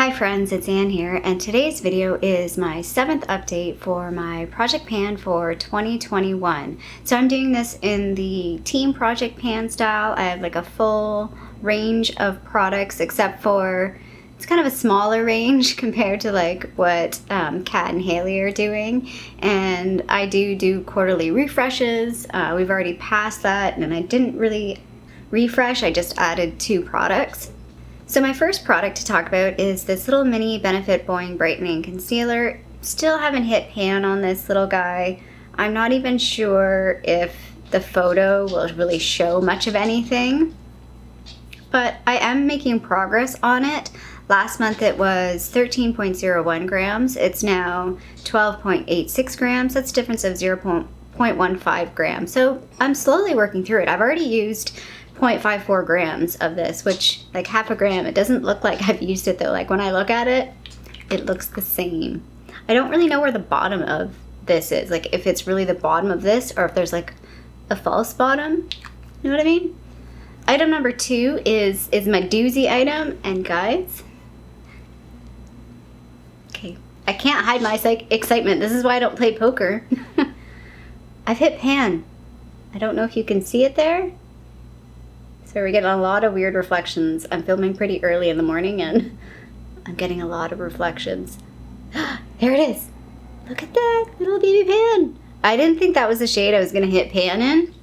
Hi friends, it's Anne here, and today's video is my 7th update for my project pan for 2021. So I'm doing this in the team project pan style. I have like a full range of products except for, it's kind of a smaller range compared to like what Kat and Haley are doing. And I do quarterly refreshes. We've already passed that and I didn't really refresh, I just added 2 products. So my first product to talk about is this little mini Benefit Bowing Brightening Concealer. Still haven't hit pan on this little guy. I'm not even sure if the photo will really show much of anything, but I am making progress on it. Last month it was 13.01 grams. It's now 12.86 grams. That's a difference of 0.15 grams. So I'm slowly working through it. I've already used 0.54 grams of this, which like half a gram. It doesn't look like I've used it though. Like when I look at it, it looks the same. I don't really know where the bottom of this is. Like if it's really the bottom of this or if there's like a false bottom. You know what I mean? Item number 2 is my doozy item, and guys, okay, I can't hide my excitement. This is why I don't play poker. I've hit pan. I don't know if you can see it there. So we're getting a lot of weird reflections. I'm filming pretty early in the morning and I'm getting a lot of reflections. There it is. Look at that little baby pan. I didn't think that was the shade I was gonna hit pan in.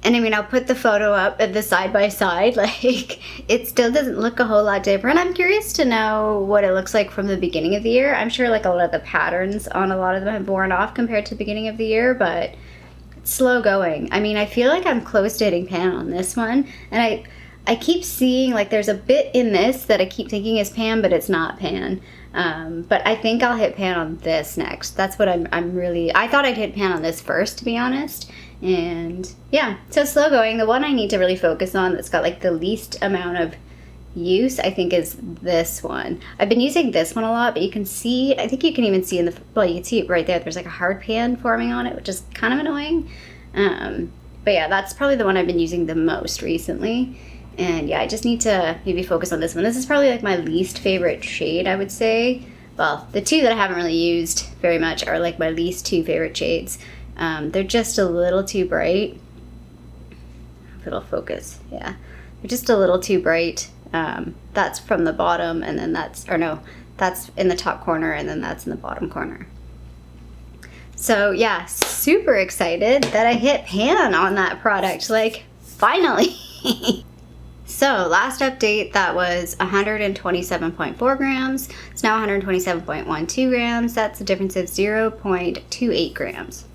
And I mean, I'll put the photo up at the side by side. Like, it still doesn't look a whole lot different. I'm curious to know what it looks like from the beginning of the year. I'm sure like a lot of the patterns on a lot of them have worn off compared to the beginning of the year, but slow going. I mean, I feel like I'm close to hitting pan on this one, and I keep seeing like there's a bit in this that I keep thinking is pan, but it's not pan. But I think I'll hit pan on this next. That's what I'm really, I thought I'd hit pan on this first, to be honest. And yeah, so slow going. The one I need to really focus on that's got like the least amount of use, I think, is this one. I've been using this one a lot, but you can see, I think you can even see in the, well, you can see it right there, there's like a hard pan forming on it, which is kind of annoying. But yeah, that's probably the one I've been using the most recently. And yeah, I just need to maybe focus on this one. This is probably like my least favorite shade, I would say. Well, the 2 that I haven't really used very much are like my least 2 favorite shades. They're just a little too bright. If it'll focus, yeah. They're just a little too bright. That's from the bottom, and then that's in the top corner, and then that's in the bottom corner. So yeah, super excited that I hit pan on that product, like finally. So last update, that was 127.4 grams. It's now 127.12 grams. That's a difference of 0.28 grams.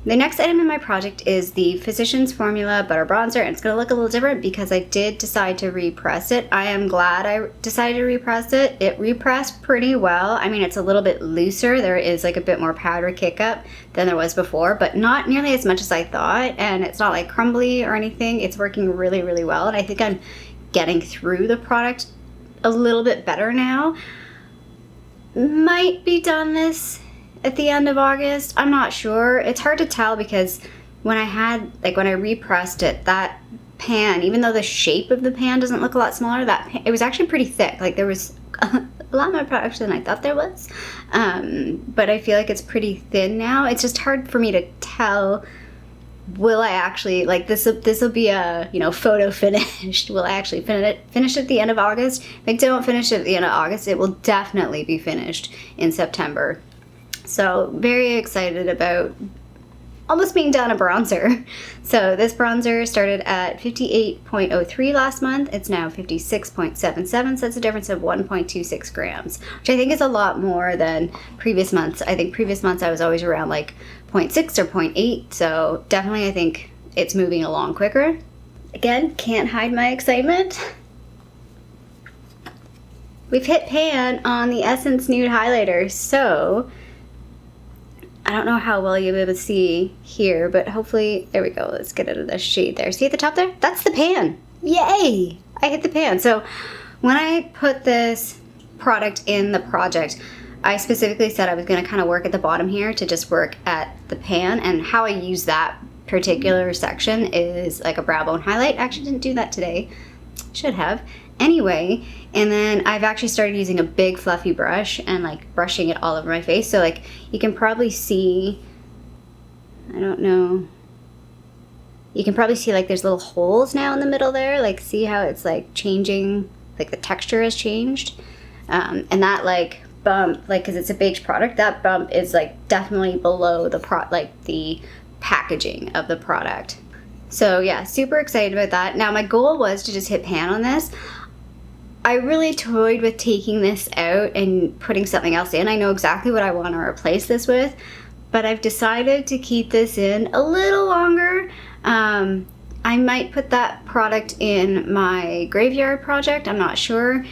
The next item in my project is the Physicians Formula Butter Bronzer, and it's going to look a little different because I did decide to repress it. I am glad I decided to repress it. It repressed pretty well. I mean, it's a little bit looser. There is like a bit more powder kick up than there was before, but not nearly as much as I thought, and it's not like crumbly or anything. It's working really, really well, and I think I'm getting through the product a little bit better now. Might be done this at the end of August. I'm not sure. It's hard to tell because when I repressed it, that pan, even though the shape of the pan doesn't look a lot smaller, it was actually pretty thick. Like there was a lot more product than I thought there was. But I feel like it's pretty thin now. It's just hard for me to tell. Will I actually, like this will be a, photo finished. Will I actually finish at the end of August? If I don't finish at the end of August, it will definitely be finished in September. So very excited about almost being done a bronzer. So this bronzer started at 58.03 last month. It's now 56.77, so that's a difference of 1.26 grams, which I think is a lot more than previous months. I think previous months I was always around like 0.6 or 0.8, so definitely I think it's moving along quicker. Again, can't hide my excitement. We've hit pan on the Essence Nude Highlighter, so I don't know how well you'll be able to see here, but hopefully, there we go. Let's get out of the shade there. See at the top there? That's the pan. Yay! I hit the pan. So when I put this product in the project, I specifically said I was going to kind of work at the bottom here to just work at the pan, and how I use that particular section is like a brow bone highlight. I actually didn't do that today. Should have. Anyway, And then I've actually started using a big fluffy brush and like brushing it all over my face. So like you can probably see, I don't know, you can probably see like there's little holes now in the middle there. Like see how it's like changing, like the texture has changed. And that like bump, like, cause it's a baked product, that bump is like definitely below the the packaging of the product. So yeah, super excited about that. Now my goal was to just hit pan on this. I really toyed with taking this out and putting something else in. I know exactly what I want to replace this with, but I've decided to keep this in a little longer. I might put that product in my graveyard project. I'm not sure.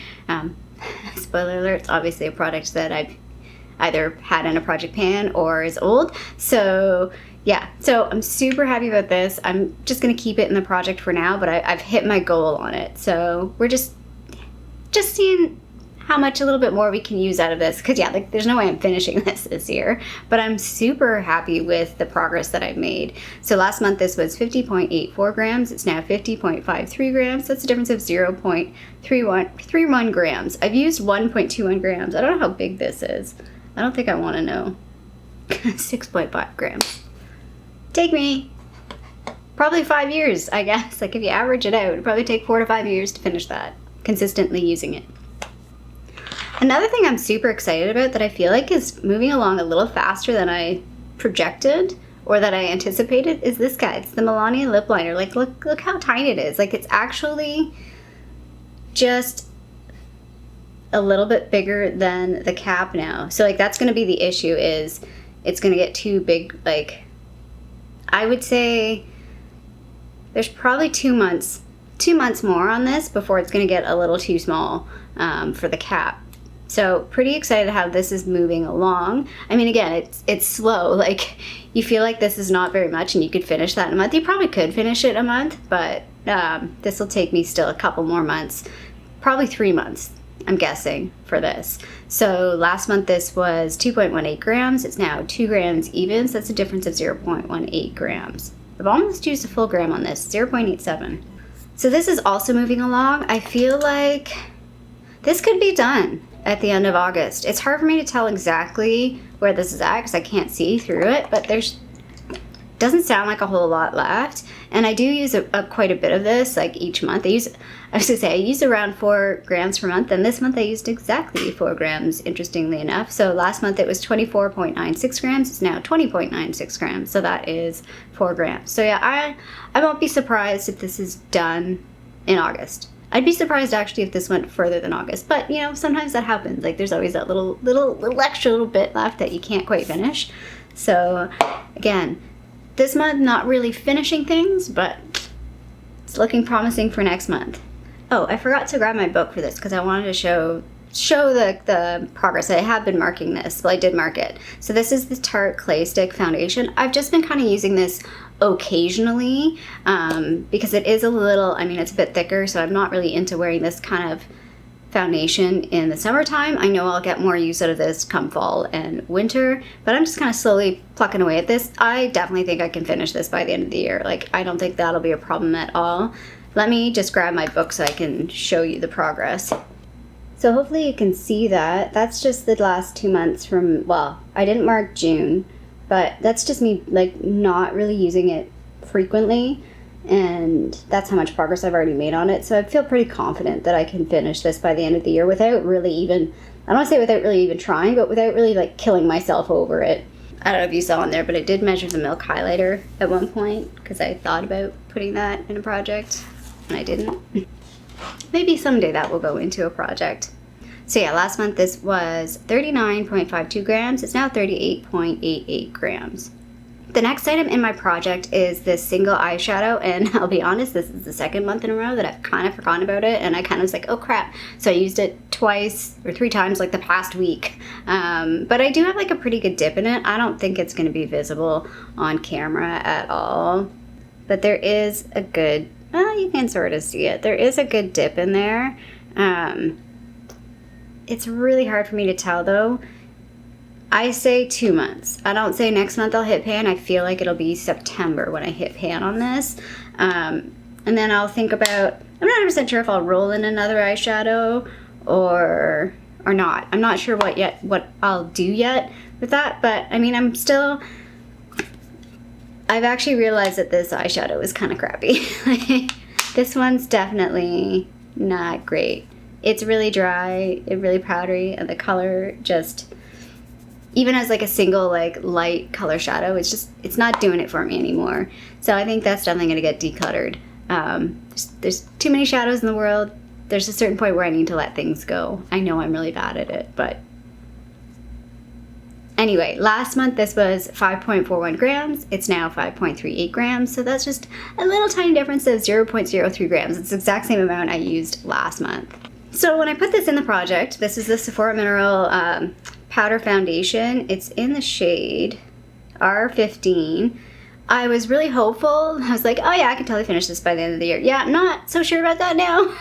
Spoiler alert, it's obviously a product that I've either had in a project pan or is old. So yeah, so I'm super happy about this. I'm just gonna keep it in the project for now, but I've hit my goal on it. So we're just seeing how much a little bit more we can use out of this. Cause yeah, like there's no way I'm finishing this year, but I'm super happy with the progress that I've made. So last month this was 50.84 grams. It's now 50.53 grams. That's a difference of 0.31 grams. I've used 1.21 grams. I don't know how big this is. I don't think I wanna know. 6.5 grams. Take me probably 5 years, I guess. Like if you average it out, it'd probably take 4 to 5 years to finish that, consistently using it. Another thing I'm super excited about that I feel like is moving along a little faster than I projected or that I anticipated is this guy. It's the Melania lip liner. Like look how tiny it is. Like it's actually just a little bit bigger than the cap now. So like that's gonna be the issue, is it's gonna get too big. Like I would say there's probably 2 months more on this before it's gonna get a little too small for the cap. So pretty excited how this is moving along. I mean, again, it's slow. Like you feel like this is not very much and you could finish that in a month. You probably could finish it a month, but this will take me still a couple more months, probably 3 months, I'm guessing, for this. So last month this was 2.18 grams. It's now 2 grams even, so that's a difference of 0.18 grams. I've almost used a full gram on this, 0.87. So this is also moving along. I feel like this could be done at the end of August. It's hard for me to tell exactly where this is at because I can't see through it, but doesn't sound like a whole lot left. And I do use quite a bit of this, like each month. I use around 4 grams per month, and this month I used exactly 4 grams, interestingly enough. So last month it was 24.96 grams, it's now 20.96 grams, so that is 4 grams. So yeah, I won't be surprised if this is done in August. I'd be surprised actually if this went further than August, but you know, sometimes that happens. Like there's always that little extra bit left that you can't quite finish. So again, this month not really finishing things, but it's looking promising for next month. Oh, I forgot to grab my book for this because I wanted to show the progress. I have been marking this. Well, I did mark it. So this is the Tarte Clay Stick Foundation. I've just been kind of using this occasionally because it is a little, I mean, it's a bit thicker, so I'm not really into wearing this kind of foundation in the summertime. I know I'll get more use out of this come fall and winter, but I'm just kind of slowly plucking away at this. I definitely think I can finish this by the end of the year. Like, I don't think that'll be a problem at all. Let me just grab my book so I can show you the progress. So hopefully you can see that. That's just the last 2 months from, well, I didn't mark June, but that's just me like not really using it frequently. And that's how much progress I've already made on it. So I feel pretty confident that I can finish this by the end of the year without really even, I don't want to say without really even trying, but without really like killing myself over it. I don't know if you saw in there, but I did measure the milk highlighter at one point because I thought about putting that in a project and I didn't. Maybe someday that will go into a project. So yeah, last month this was 39.52 grams. It's now 38.88 grams. The next item in my project is this single eyeshadow, and I'll be honest, this is the second month in a row that I've kind of forgotten about it, and I kind of was like, oh crap. So I used it twice or 3 times like the past week. But I do have like a pretty good dip in it. I don't think it's going to be visible on camera at all, but there is a good, you can sort of see it. There is a good dip in there. It's really hard for me to tell though. I say 2 months. I don't say next month I'll hit pan. I feel like it'll be September when I hit pan on this. And then I'll think about, I'm not 100% sure if I'll roll in another eyeshadow or not. I'm not sure what I'll do yet with that, but I mean, I've actually realized that this eyeshadow is kind of crappy. This one's definitely not great. It's really dry, it's really powdery, and the color just, even as like a single like light color shadow, it's not doing it for me anymore. So I think that's definitely gonna get decluttered. There's too many shadows in the world. There's a certain point where I need to let things go. I know I'm really bad at it, but anyway, last month this was 5.41 grams. It's now 5.38 grams. So that's just a little tiny difference of 0.03 grams. It's the exact same amount I used last month. So when I put this in the project, this is the Sephora Mineral Powder Foundation. It's in the shade R15. I was really hopeful. I was like, oh yeah, I can totally finish this by the end of the year. Yeah, I'm not so sure about that now.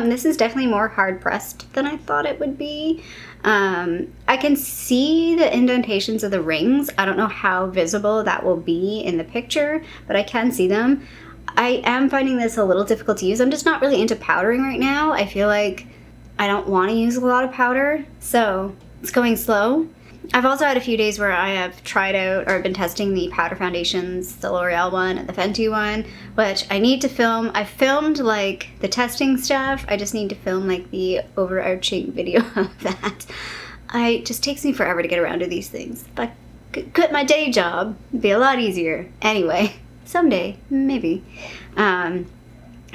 This is definitely more hard pressed than I thought it would be. I can see the indentations of the rings. I don't know how visible that will be in the picture, but I can see them. I am finding this a little difficult to use. I'm just not really into powdering right now. I feel like I don't want to use a lot of powder, so it's going slow. I've also had a few days where I have tried out or I've been testing the powder foundations, the L'Oreal one and the Fenty one, which I need to film. I filmed like the testing stuff. I just need to film like the overarching video of that. It just takes me forever to get around to these things. If I could quit my day job, it'd be a lot easier. Anyway, someday, maybe.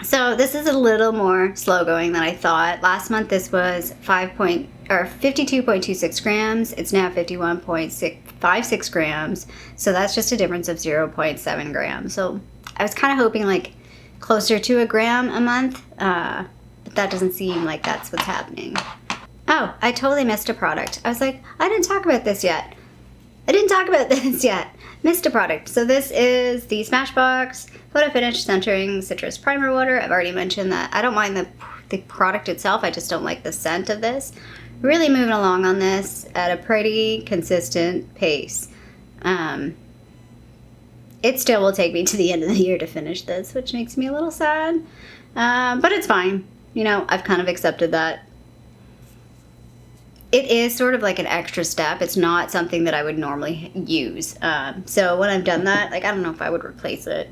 So this is a little more slow going than I thought. Last month this was 52.26 grams. It's now 51.56 grams. So that's just a difference of 0.7 grams. So I was kind of hoping like closer to a gram a month, but that doesn't seem like that's what's happening. Oh, I totally missed a product. I was like, I didn't talk about this yet. Missed a product. So this is the Smashbox Photo Finish Centering Citrus Primer Water. I've already mentioned that. I don't mind the product itself. I just don't like the scent of this. Really moving along on this at a pretty consistent pace. It still will take me to the end of the year to finish this, which makes me a little sad. But it's fine. You know, I've kind of accepted that. It is sort of like an extra step. It's not something that I would normally use. So when I've done that, like, I don't know if I would replace it.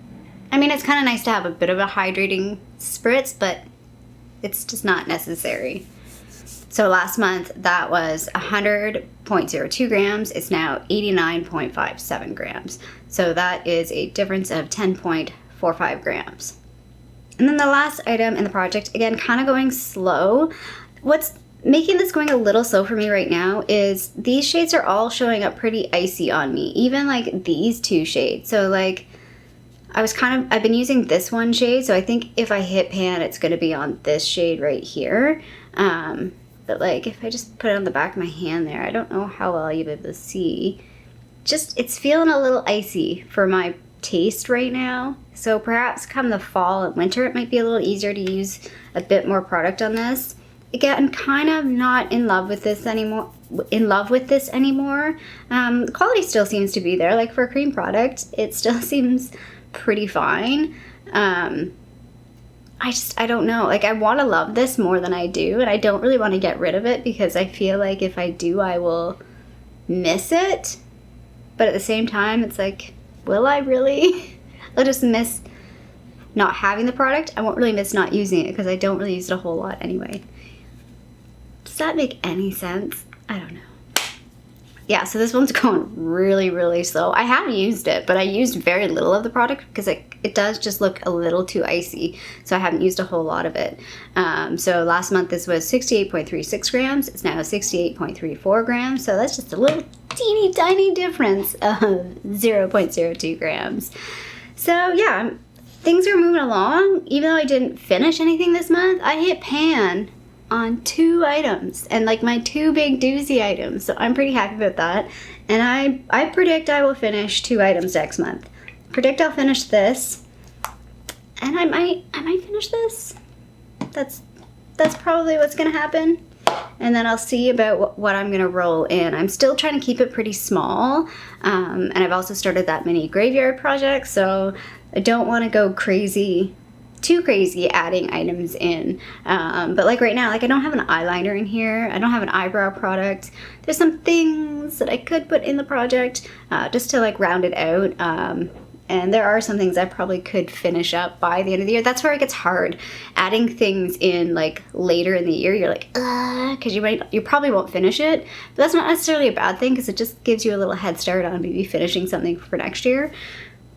I mean, it's kind of nice to have a bit of a hydrating spritz, but it's just not necessary. So last month, that was 100.02 grams. It's now 89.57 grams. So that is a difference of 10.45 grams. And then the last item in the project, again, kind of going slow. What's making this going a little slow for me right now is these shades are all showing up pretty icy on me, even like these two shades. So like I've been using this one shade, so I think if I hit pan, it's going to be on this shade right here. But like if I just put it on the back of my hand there, I don't know how well you'll be able to see. Just, it's feeling a little icy for my taste right now. So perhaps come the fall and winter, it might be a little easier to use a bit more product on this. Again, I'm kind of not in love with this anymore. The quality still seems to be there. Like for a cream product, it still seems pretty fine. I don't know. Like I want to love this more than I do, and I don't really want to get rid of it because I feel like if I do, I will miss it. But at the same time, it's like, will I really? I'll just miss not having the product. I won't really miss not using it because I don't really use it a whole lot anyway. Does that make any sense? I don't know. Yeah, so this one's going really, really slow. I have used it, but I used very little of the product because it does just look a little too icy. So I haven't used a whole lot of it. So last month this was 68.36 grams. It's now 68.34 grams. So that's just a little teeny tiny difference of 0.02 grams. So yeah, things are moving along. Even though I didn't finish anything this month, I hit pan on 2 items and like my 2 big doozy items. So I'm pretty happy about that. And I predict I will finish 2 items next month. Predict I'll finish this. And I might finish this. That's probably what's gonna happen. And then I'll see about what I'm gonna roll in. I'm still trying to keep it pretty small. And I've also started that mini graveyard project, so I don't wanna go crazy too crazy adding items in. But like right now, like I don't have an eyeliner in here. I don't have an eyebrow product. There's some things that I could put in the project just to like round it out. And there are some things I probably could finish up by the end of the year. That's where it gets hard. Adding things in like later in the year, you're like, because you probably won't finish it. But that's not necessarily a bad thing because it just gives you a little head start on maybe finishing something for next year.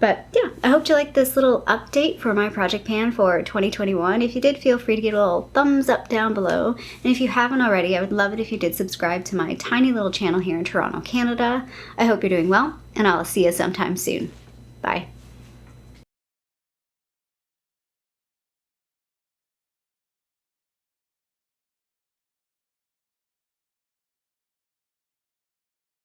But yeah, I hope you liked this little update for my project pan for 2021. If you did, feel free to give a little thumbs up down below. And if you haven't already, I would love it if you did subscribe to my tiny little channel here in Toronto, Canada. I hope you're doing well, and I'll see you sometime soon. Bye.